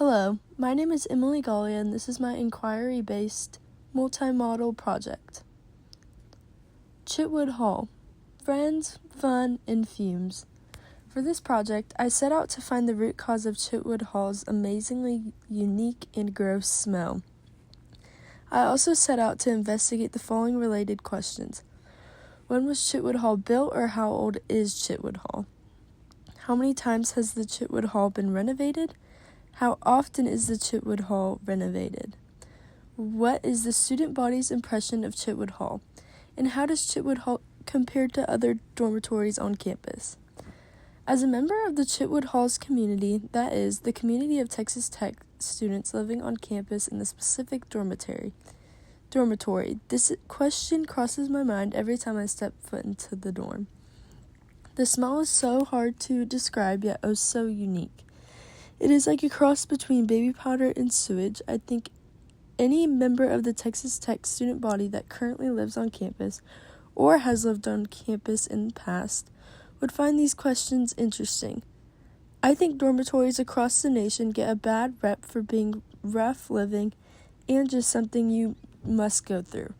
Hello, my name is Emily Gallia, and this is my inquiry-based multimodal project. Chitwood Hall, Friends, Fun, and Fumes. For this project, I set out to find the root cause of Chitwood Hall's amazingly unique and gross smell. I also set out to investigate the following related questions. When was Chitwood Hall built, or how old is Chitwood Hall? How many times has the Chitwood Hall been renovated? How often is the Chitwood Hall renovated? What is the student body's impression of Chitwood Hall? And how does Chitwood Hall compare to other dormitories on campus? As a member of the Chitwood Hall's community, that is, the community of Texas Tech students living on campus in the specific dormitory, this question crosses my mind every time I step foot into the dorm. The smell is so hard to describe, yet oh so unique. It is like a cross between baby powder and sewage. I think any member of the Texas Tech student body that currently lives on campus or has lived on campus in the past would find these questions interesting. I think dormitories across the nation get a bad rep for being rough living and just something you must go through.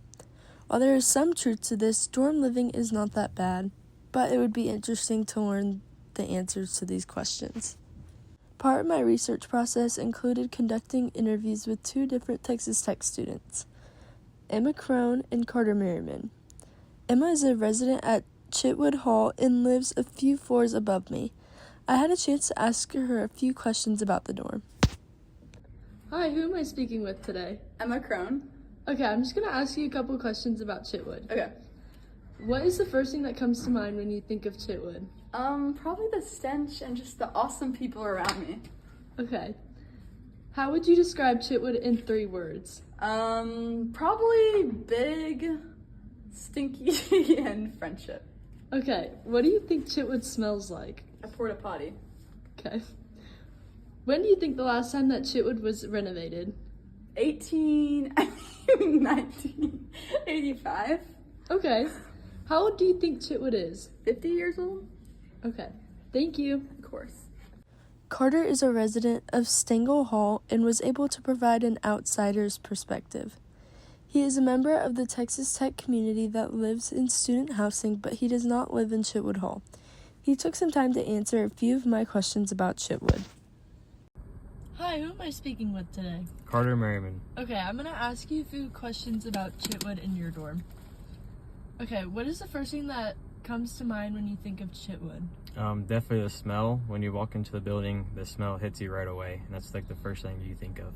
While there is some truth to this, dorm living is not that bad, but it would be interesting to learn the answers to these questions. Part of my research process included conducting interviews with two different Texas Tech students, Emma Crone and Carter Merriman. Emma is a resident at Chitwood Hall and lives a few floors above me. I had a chance to ask her a few questions about the dorm. Hi, who am I speaking with today? Emma Crone. Okay, I'm just going to ask you a couple questions about Chitwood. Okay. What is the first thing that comes to mind when you think of Chitwood? Probably the stench and just the awesome people around me. Okay. How would you describe Chitwood in 3 words? Probably big, stinky, and friendship. Okay, what do you think Chitwood smells like? A porta potty. Okay. When do you think the last time that Chitwood was renovated? 1985. Okay. How old do you think Chitwood is? 50 years old? Okay. Thank you. Of course. Carter is a resident of Stengel Hall and was able to provide an outsider's perspective. He is a member of the Texas Tech community that lives in student housing, but he does not live in Chitwood Hall. He took some time to answer a few of my questions about Chitwood. Hi, who am I speaking with today? Carter Merriman. Okay, I'm going to ask you a few questions about Chitwood in your dorm. Okay, what is the first thing that comes to mind when you think of Chitwood? Definitely the smell. When you walk into the building, the smell hits you right away, and that's like the first thing you think of.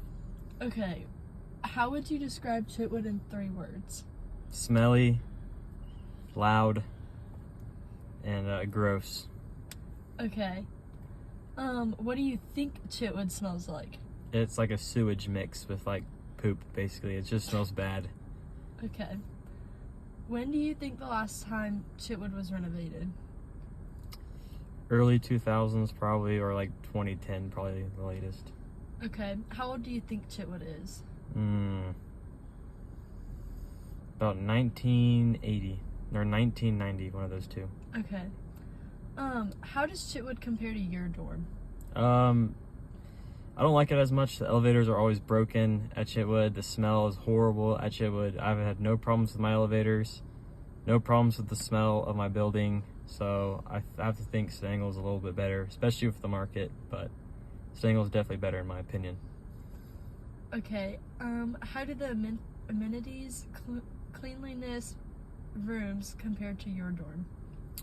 Okay, how would you describe Chitwood in 3 words? Smelly, loud, and gross. Okay. What do you think Chitwood smells like? It's like a sewage mix with like poop, basically. It just smells bad. Okay. When do you think the last time Chitwood was renovated? Early 2000s probably, or like 2010 probably the latest. Okay. How old do you think Chitwood is? About 1980 or 1990, one of those two. Okay. How does Chitwood compare to your dorm? I don't like it as much. The elevators are always broken at Chitwood. The smell is horrible at Chitwood. I've had no problems with my elevators, no problems with the smell of my building. So I have to think Stengel's a little bit better, especially with the market, but Stengel's definitely better in my opinion. Okay. How do the amenities, cleanliness, rooms compare to your dorm?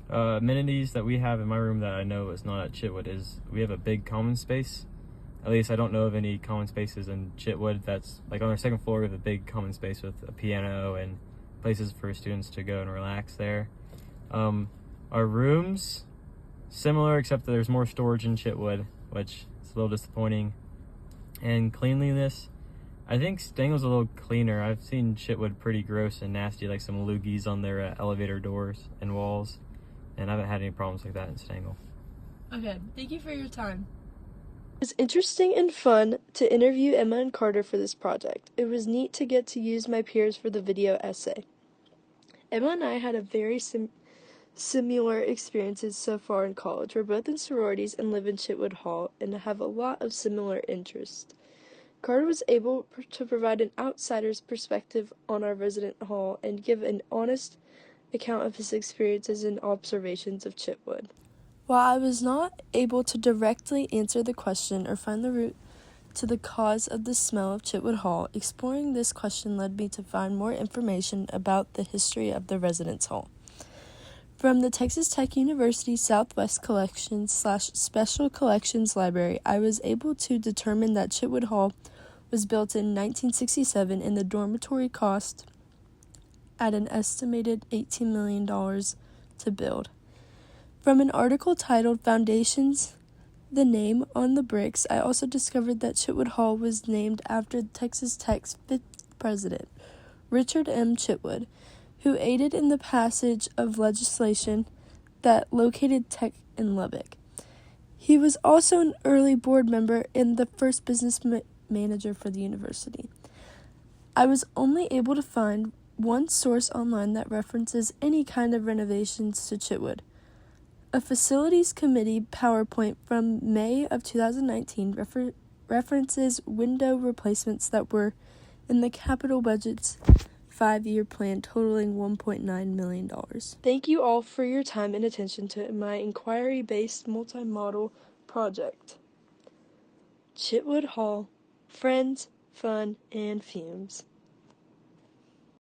Amenities that we have in my room that I know is not at Chitwood is we have a big common space. At least I don't know of any common spaces in Chitwood. That's like on our second floor we have a big common space with a piano and places for students to go and relax there. Our rooms, similar except that there's more storage in Chitwood, which is a little disappointing. And cleanliness, I think Stengel's a little cleaner. I've seen Chitwood pretty gross and nasty, like some loogies on their elevator doors and walls. And I haven't had any problems like that in Stengel. Okay, thank you for your time. It was interesting and fun to interview Emma and Carter for this project. It was neat to get to use my peers for the video essay. Emma and I had a very similar experiences so far in college. We're both in sororities and live in Chitwood Hall and have a lot of similar interests. Carter was able to provide an outsider's perspective on our resident hall and give an honest account of his experiences and observations of Chitwood. While I was not able to directly answer the question or find the root to the cause of the smell of Chitwood Hall, exploring this question led me to find more information about the history of the residence hall. From the Texas Tech University Southwest Collections/Special Collections Library, I was able to determine that Chitwood Hall was built in 1967 and the dormitory cost at an estimated $18 million to build. From an article titled Foundations, the name on the bricks, I also discovered that Chitwood Hall was named after Texas Tech's 5th president, Richard M. Chitwood, who aided in the passage of legislation that located Tech in Lubbock. He was also an early board member and the first business manager for the university. I was only able to find one source online that references any kind of renovations to Chitwood. A facilities committee PowerPoint from May of 2019 references window replacements that were in the capital budget's 5-year plan totaling $1.9 million. Thank you all for your time and attention to my inquiry-based multimodal project. Chitwood Hall, friends, fun, and fumes.